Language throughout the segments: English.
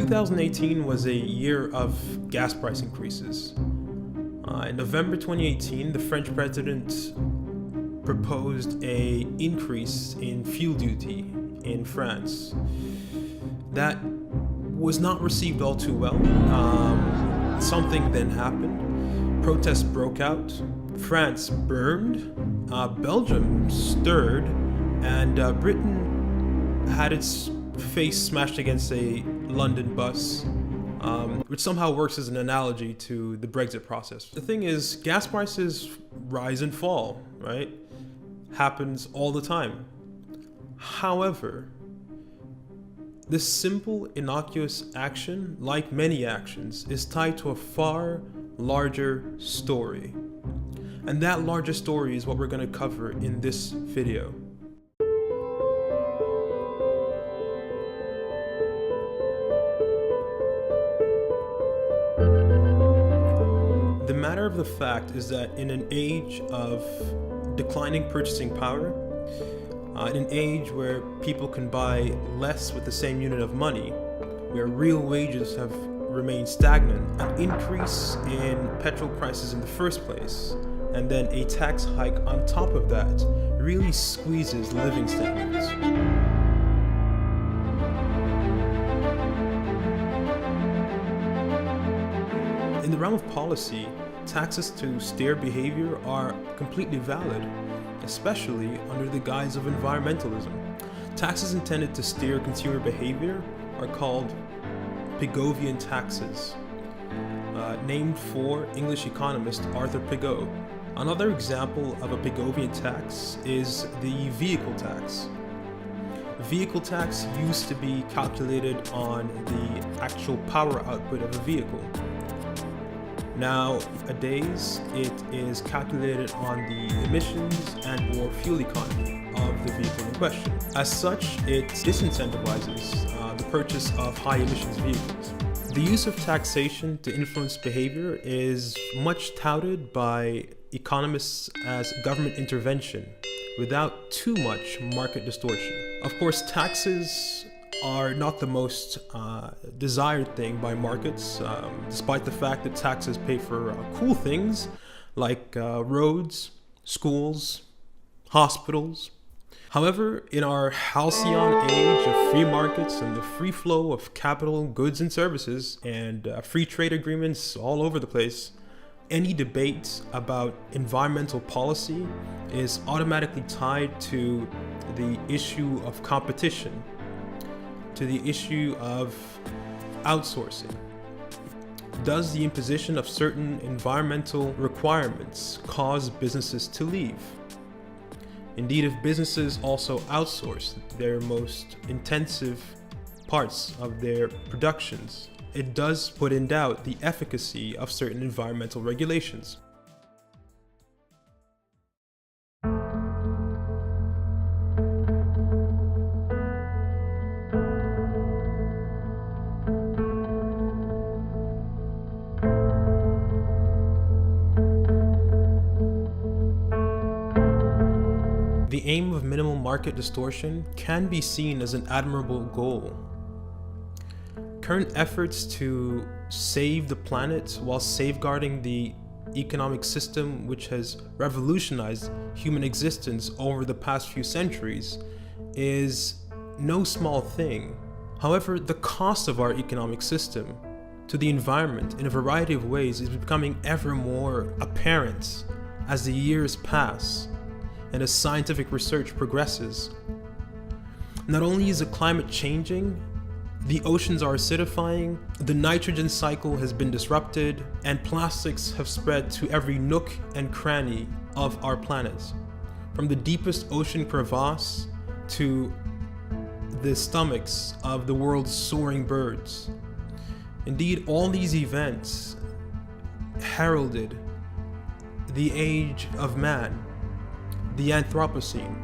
2018 was a year of gas price increases. In November 2018, the French president proposed an increase in fuel duty in France. That was not received all too well. Something then happened. Protests broke out. France burned. Belgium stirred. And Britain had its face smashed against a London bus, which somehow works as an analogy to the Brexit process. The thing is, gas prices rise and fall, right? Happens all the time. However, this simple, innocuous action, like many actions, is tied to a far larger story. And that larger story is what we're going to cover in this video. The matter of the fact is that in an age of declining purchasing power, in an age where people can buy less with the same unit of money, where real wages have remained stagnant, an increase in petrol prices in the first place, and then a tax hike on top of that really squeezes living standards. In the realm of policy, taxes to steer behavior are completely valid, especially under the guise of environmentalism. Taxes intended to steer consumer behavior are called Pigovian taxes, named for English economist Arthur Pigou. Another example of a Pigovian tax is the vehicle tax. Vehicle tax used to be calculated on the actual power output of a vehicle. Nowadays, it is calculated on the emissions and or fuel economy of the vehicle in question. As such, it disincentivizes the purchase of high emissions vehicles. The use of taxation to influence behavior is much touted by economists as government intervention without too much market distortion. Of course, taxes are not the most desired thing by markets, despite the fact that taxes pay for cool things like roads, schools, hospitals. However, in our halcyon age of free markets and the free flow of capital, goods and services, and free trade agreements all over the place, any debate about environmental policy is automatically tied to the issue of competition, to the issue of outsourcing. Does the imposition of certain environmental requirements cause businesses to leave? Indeed, if businesses also outsource their most intensive parts of their productions, it does put in doubt the efficacy of certain environmental regulations. The aim of minimal market distortion can be seen as an admirable goal. Current efforts to save the planet while safeguarding the economic system which has revolutionized human existence over the past few centuries is no small thing. However, the cost of our economic system to the environment in a variety of ways is becoming ever more apparent as the years pass and as scientific research progresses. Not only is the climate changing, the oceans are acidifying, the nitrogen cycle has been disrupted, and plastics have spread to every nook and cranny of our planet. From the deepest ocean crevasse to the stomachs of the world's soaring birds. Indeed, all these events heralded the age of man, the Anthropocene.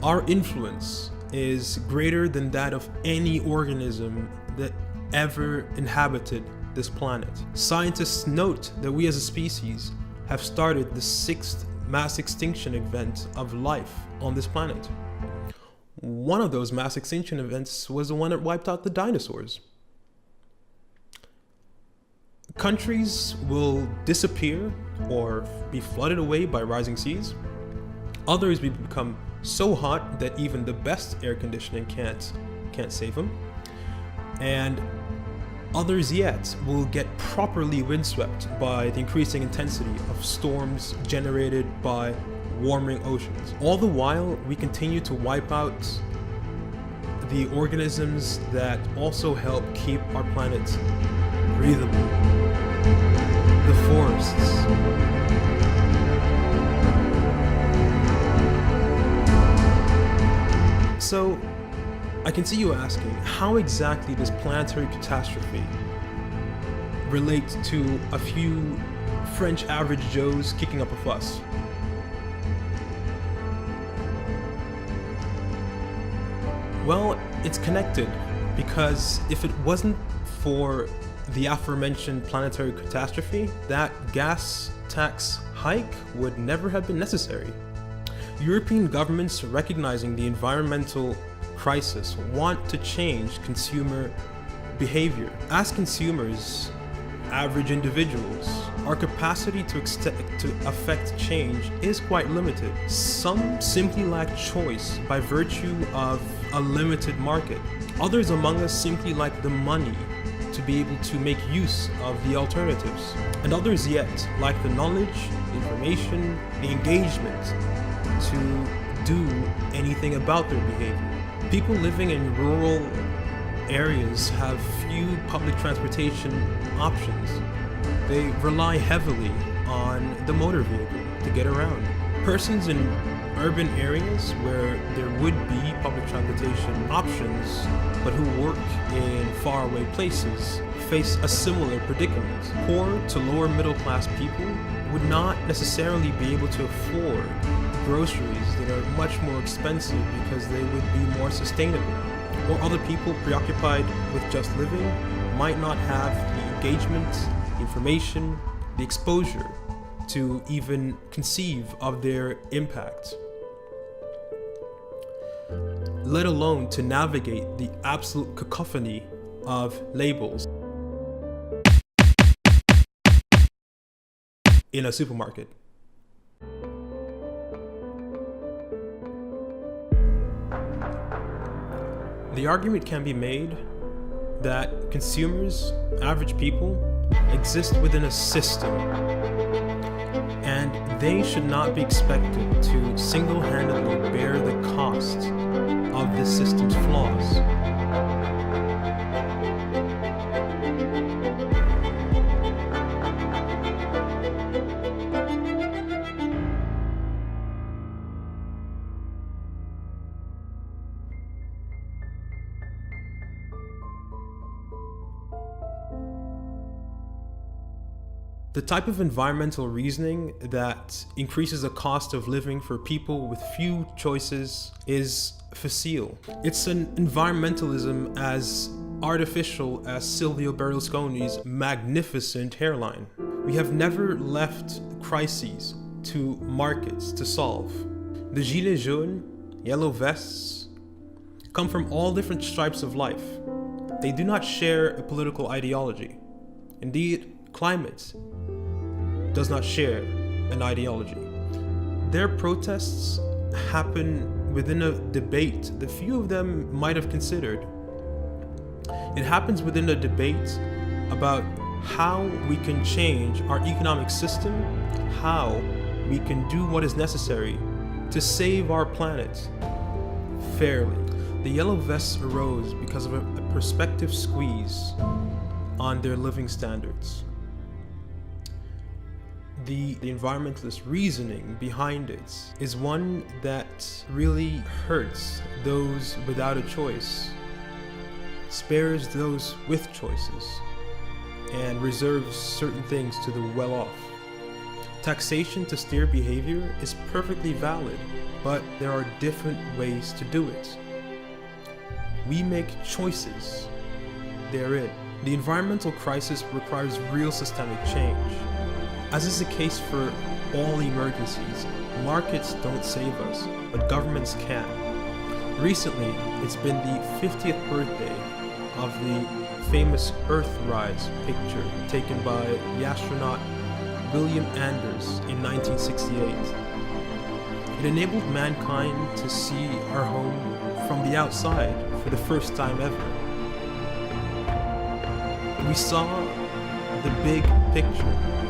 Our influence is greater than that of any organism that ever inhabited this planet. Scientists note that we as a species have started the 6th mass extinction event of life on this planet. One of those mass extinction events was the one that wiped out the dinosaurs. Countries will disappear or be flooded away by rising seas. Others will become so hot that even the best air conditioning can't save them. And others yet will get properly windswept by the increasing intensity of storms generated by warming oceans. All the while, we continue to wipe out the organisms that also help keep our planet breathable. The forests. So, I can see you asking, how exactly does planetary catastrophe relate to a few French average Joes kicking up a fuss? Well, it's connected, because if it wasn't for the aforementioned planetary catastrophe, that gas tax hike would never have been necessary. European governments, recognizing the environmental crisis, want to change consumer behavior. As consumers, average individuals, our capacity to affect change is quite limited. Some simply lack choice by virtue of a limited market. Others among us simply lack the money to be able to make use of the alternatives. And others yet lack the knowledge, the information, the engagement to do anything about their behavior. People living in rural areas have few public transportation options. They rely heavily on the motor vehicle to get around. Persons in urban areas where there would be public transportation options, but who work in faraway places, face a similar predicament. Poor to lower middle class people would not necessarily be able to afford groceries that are much more expensive because they would be more sustainable. Or other people preoccupied with just living might not have the engagement, the information, the exposure to even conceive of their impact, let alone to navigate the absolute cacophony of labels in a supermarket. The argument can be made that consumers, average people, exist within a system, and they should not be expected to single-handedly bear the cost of this system's flaws. The type of environmental reasoning that increases the cost of living for people with few choices is facile. It's an environmentalism as artificial as Silvio Berlusconi's magnificent hairline. We have never left crises to markets to solve. The Gilets Jaunes, yellow vests, come from all different stripes of life. They do not share a political ideology. Indeed, climate does not share an ideology. Their protests happen within a debate that few of them might have considered. It happens within a debate about how we can change our economic system, how we can do what is necessary to save our planet fairly. The yellow vests arose because of a perspective squeeze on their living standards. The environmentalist reasoning behind it is one that really hurts those without a choice, spares those with choices, and reserves certain things to the well-off. Taxation to steer behavior is perfectly valid, but there are different ways to do it. We make choices therein. The environmental crisis requires real systemic change. As is the case for all emergencies, markets don't save us, but governments can. Recently, it's been the 50th birthday of the famous Earthrise picture taken by the astronaut William Anders in 1968. It enabled mankind to see our home from the outside for the first time ever. We saw the big picture.